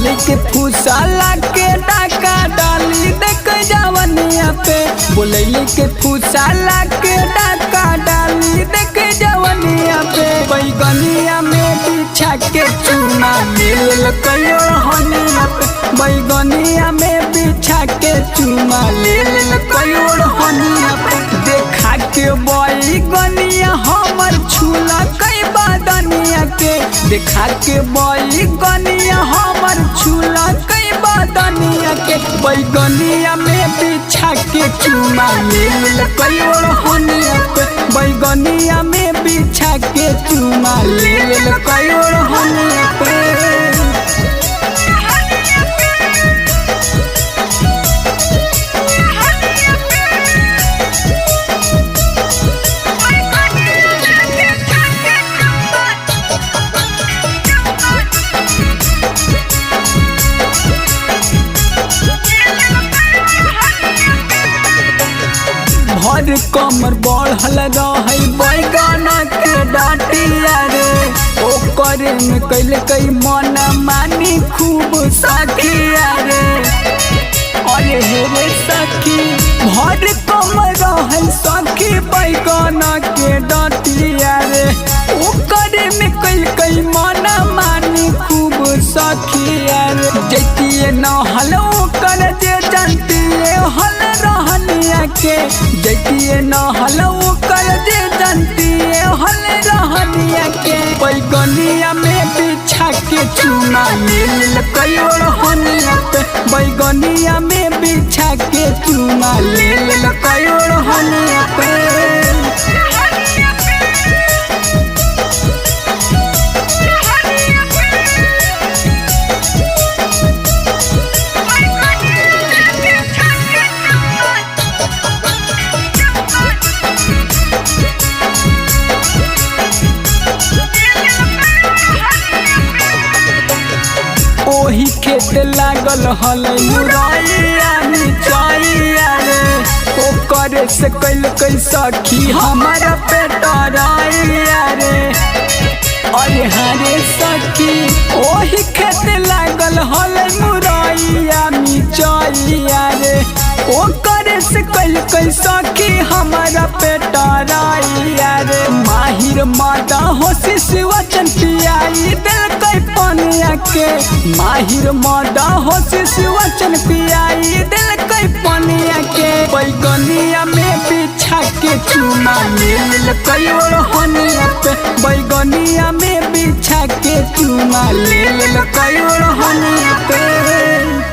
बोलैली के फूसाला के डाका डाली देख जवनिया पे, बोलैली के फूसाला के डाका डाली देख जवनिया पे। बैगनिया में बिछा के चूना मिल कयो हनिया पे, बैगनिया में बिछा के चूना लेल कयो हनिया पे। देखा के बैगनिया हमर छूला कई बादनिया के, देखा के बैगनिया हमर छूला कई बादनिया के। बैगनिया में बिछा के चूना लेल कयो हनिया पे, बैगनिया में बिछा के चूना लेल कयो हनिया पे। भर कमर बढ़ल रहे बैगना के डाटिया रे, ओकरे में कैले कई मन मानी खूब सखिया रे। अरे हे सखी भर कमर रहे सखी बैगना के डाटिया रे, ओकरे में कैले कई मन मानी खूब सखिया रे। जैतिए नहल ओकर जे जानतिए हल रहनिया के, जैतिए नहल ओकर जे जानतिए हल रहनिया के। बैगनिया में बिछा के चूना लेल कयो हनिया पे, बैगनिया में बिछा के चूना लेल कयो हनिया पे। ओही खेत लागल हल मुरैया मिचैया रे, ओकरे से कैल कई सखी हमारा पेटराइया रे। अरे हरे सखी ओही खेत लागल हल मुरैया मिचैया रे, ओकरे से कैल कई सखी हमारा पेटराइया रे। माहिर मादा होशी शिवचन पियाई दिल कई पनिया के, माहिर मादा होशी शिवचन पियाई दिल कई पनिया के। बैगनिया में बिछा के चूना लेल कयो हनिया पे, बैगनिया में बिछा के चूना लेल कयो हनिया पे।